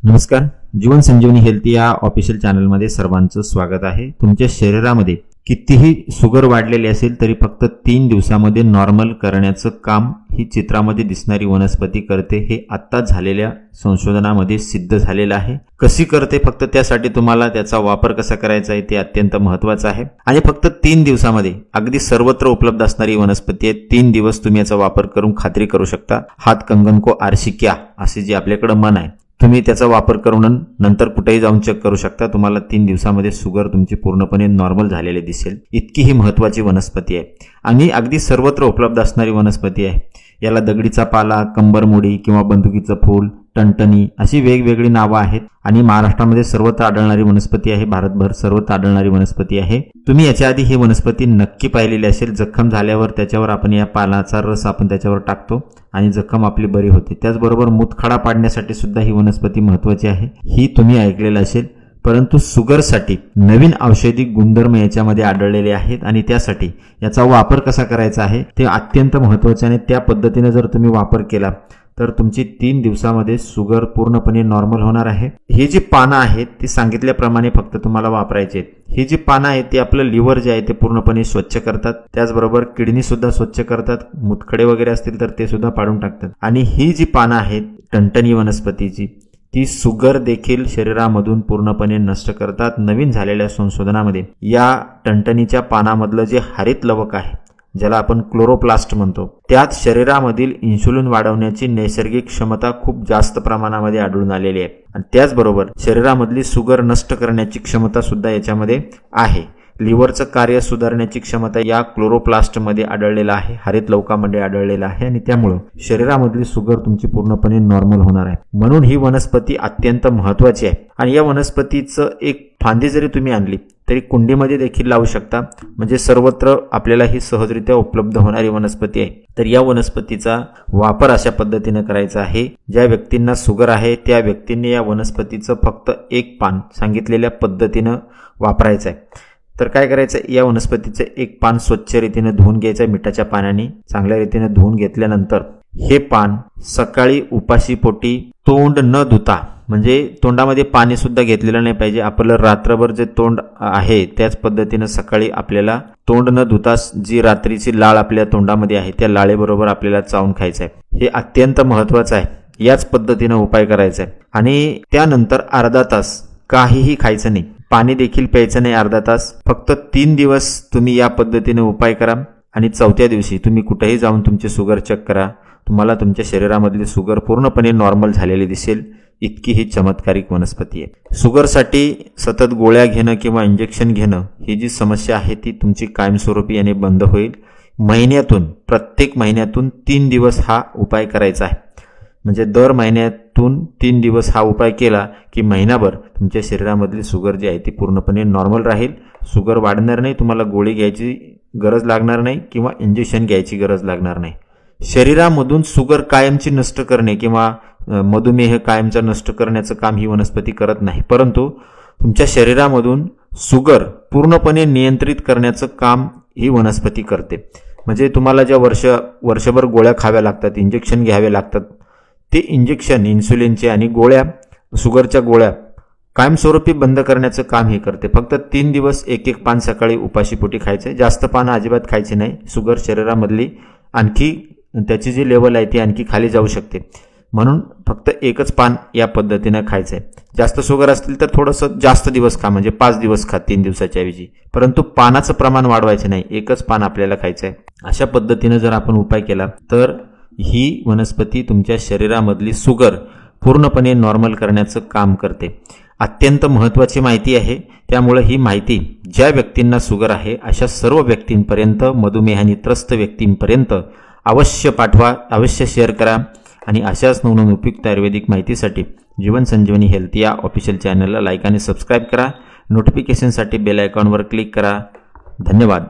नमस्कार, जीवन संजीवनी हेल्थ या ऑफिशियल चॅनलमध्ये सर्वांचं स्वागत आहे। तुमच्या शरीरामध्ये कितीही शुगर वाढलेली असेल तरी फक्त 3 दिवसांमध्ये नॉर्मल करण्याचं काम ही चित्रामध्ये दिसणारी वनस्पती करते। हे आता झालेल्या संशोधनामध्ये सिद्ध झालेलं आहे। कशी करते फक्त त्यासाठी तुम्हाला त्याचा वापर कसा करायचा आहे ते अत्यंत महत्त्वाचं आहे आणि फक्त 3 दिवसांमध्ये अगदी सर्वत्र उपलब्ध असणारी वनस्पती आहे। 3 दिवस तुम्ही याचा वापर करून खात्री करू शकता। हात कंगन को आरसी क्या असे जे आपल्याकडे मन आहे, तुम्ही त्याचा वापर करून नंतर कुठेही जाऊन चेक करू शकता। तुम्हाला 3 दिवसांमध्ये शुगर तुमची पूर्णपणे नॉर्मल झालेली दिसेल। इतकी ही महत्त्वाची वनस्पती आहे आणि अगदी सर्वत्र उपलब्ध असणारी वनस्पती आहे। याला दगडीचा पाला, कंबरमुडी किंवा बंदुकीचं फूल, टणटणी अशी वेगवेगळी नावे आहेत आणि महाराष्ट्रामध्ये सर्वत्र आढळणारी वनस्पती आहे। भारतभर सर्वत्र आढळणारी वनस्पती आहे। तुम्ही याच्या आधी ही वनस्पती नक्की पाहिलेली असेल। जखम झाल्यावर त्याच्यावर आपण या पानाचा रस आपण त्याच्यावर टाकतो आणि जखम आपली बरी होते। त्याचबरोबर मूतखडा पाडण्यासाठी सुद्धा ही वनस्पती महत्त्वाची आहे, ही तुम्ही ऐकलेलं असेल। परंतु शुगरसाठी नवीन औषधी गुणधर्म याच्यामध्ये आढळलेले आहेत आणि त्यासाठी याचा वापर कसा करायचा आहे ते अत्यंत महत्त्वाचे आहे। त्या पद्धतीने जर तुम्ही वापर केला तर तुमची 3 दिवसांमध्ये शुगर पूर्णपणे नॉर्मल होणार आहे। ही जी पानं आहेत ती सांगितल्याप्रमाणे फक्त तुम्हाला वापरायची आहेत। ही जी पानं आहेत ती आपलं लिव्हर जे आहे ते पूर्णपणे स्वच्छ करतात, त्याचबरोबर किडनी सुद्धा स्वच्छ करतात, मुतखडे वगैरे असतील तर ते सुद्धा पाडून टाकतात। आणि ही जी पानं आहेत टणटणी वनस्पतीची, ती शुगर देखील शरीरामधून पूर्णपणे नष्ट करतात। नवीन झालेल्या संशोधनामध्ये या टणटणीच्या पानामधलं जे हरित लवक आहे, ज्याला आपण क्लोरोप्लास्ट म्हणतो, त्यात शरीरामधील इन्सुलिन वाढवण्याची नैसर्गिक क्षमता खूप जास्त प्रमाणामध्ये आढळून आलेली आहे आणि त्याचबरोबर शरीरामधली शुगर नष्ट करण्याची क्षमता सुद्धा याच्यामध्ये आहे। लिव्हरचं कार्य सुधारण्याची क्षमता या क्लोरोप्लास्टमध्ये आढळलेला आहे, हरित लवकामध्ये आढळलेला आहे आणि त्यामुळे शरीरामधली शुगर तुमची पूर्णपणे नॉर्मल होणार आहे। म्हणून ही वनस्पती अत्यंत महत्त्वाची आहे आणि या वनस्पतीचं एक फांदी जरी तुम्ही आणली तरी कुंडीमध्ये देखील लावू शकता, म्हणजे सर्वत्र आपल्याला ही सहजरित्या उपलब्ध होणारी वनस्पती आहे। तर या वनस्पतीचा वापर अशा पद्धतीने करायचा आहे। ज्या व्यक्तींना शुगर आहे त्या व्यक्तींनी या वनस्पतीचं फक्त एक पान सांगितलेल्या पद्धतीने वापरायचं आहे। तर काय करायचं, या वनस्पतीचं एक पान स्वच्छ रीतीने धुवून घ्यायचं मिठाच्या पाण्याने। चांगल्या रीतीने धुवून घेतल्यानंतर हे पान सकाळी उपाशी पोटी तोंड न धुता, म्हणजे तोंडामध्ये पाणी सुद्धा घेतलेलं नाही पाहिजे, आपलं रात्रभर जे तोंड आहे त्याच पद्धतीने सकाळी आपल्याला तोंड न धुता जी रात्रीची लाळ आपल्या तोंडामध्ये आहे त्या लाळेबरोबर आपल्याला चावून खायचं आहे। हे अत्यंत महत्त्वाचं आहे। याच पद्धतीने उपाय करायचा आहे आणि त्यानंतर अर्धा तास काहीही खायचं नाही, पाणी देखील प्यायचं नाही अर्धा तास। फक्त 3 दिवस तुम्ही या पद्धतीने उपाय करा आणि 4थ्या दिवशी तुम्ही कुठेही जाऊन तुमची शुगर चेक करा। तुम्हाला तुमच्या शरीरामधली शुगर पूर्णपणे नॉर्मल झालेली दिसेल। इतकी ही चमत्कारिक वनस्पती आहे। शुगरसाठी सतत गोळ्या घेणं किंवा इंजेक्शन घेणं ही जी समस्या आहे ती तुमची कायमस्वरूपी याने बंद होईल। प्रत्येक महिन्यातून 3 दिवस हा उपाय करायचा आहे, म्हणजे दर महिन्यातून 3 दिवस हा उपाय केला की महिनाभर तुमच्या शरीरामधली शुगर जी आहे ती पूर्णपणे नॉर्मल राहील। शुगर वाढणार नाही, तुम्हाला गोळी घ्यायची गरज लागणार नाही किंवा इंजेक्शन घ्यायची गरज लागणार नाही। शरीरामधून शुगर कायमची नष्ट करणे किंवा मधुमेह कायमचा नष्ट करण्याचं काम ही वनस्पती करत नाही, परंतु तुमच्या शरीरामधून शुगर पूर्णपणे नियंत्रित करण्याचं काम ही वनस्पती करते। म्हणजे तुम्हाला ज्या वर्षभर गोळ्या खाव्या लागतात, इंजेक्शन घ्यावे लागतात, ते इंजेक्शन इन्सुलिनचे आणि गोळ्या, शुगरच्या गोळ्या कायमस्वरूपी बंद करण्याचं काम हे करते। फक्त 3 दिवस एक पान सकाळी उपाशीपोटी खायचे, जास्त पानं अजिबात खायची नाही। शुगर शरीरामधली आणखी त्याची जी लेवल आहे ती आणखी खाली जाऊ शकते, म्हणून फक्त एकच पान या पद्धतीने खायचंय। जास्त शुगर असतील तर थोडंसं जास्त दिवस खा, म्हणजे 5 दिवस खा 3 दिवसाच्या ऐवजी, परंतु पानाचं प्रमाण वाढवायचं नाही, एकच पान आपल्याला खायचंय। अशा पद्धतीने जर आपण उपाय केला तर ही वनस्पती तुमच्या शरीरामधली शुगर पूर्णपणे नॉर्मल करण्याचं काम करते। अत्यंत महत्त्वाची माहिती आहे, त्यामुळे ही माहिती ज्या व्यक्तींना शुगर आहे अशा सर्व व्यक्तींपर्यंत, मधुमेहाने त्रस्त व्यक्तींपर्यंत अवश्य पाठवा, अवश्य शेअर करा आणि अशाच नवनवीन उपयुक्त आयुर्वेदिक माहितीसाठी जीवन संजीवनी हेल्थ या ऑफिशियल चॅनलला लाईक आणि सबस्क्राईब करा। नोटिफिकेशनसाठी बेल आयकॉनवर क्लिक करा। धन्यवाद।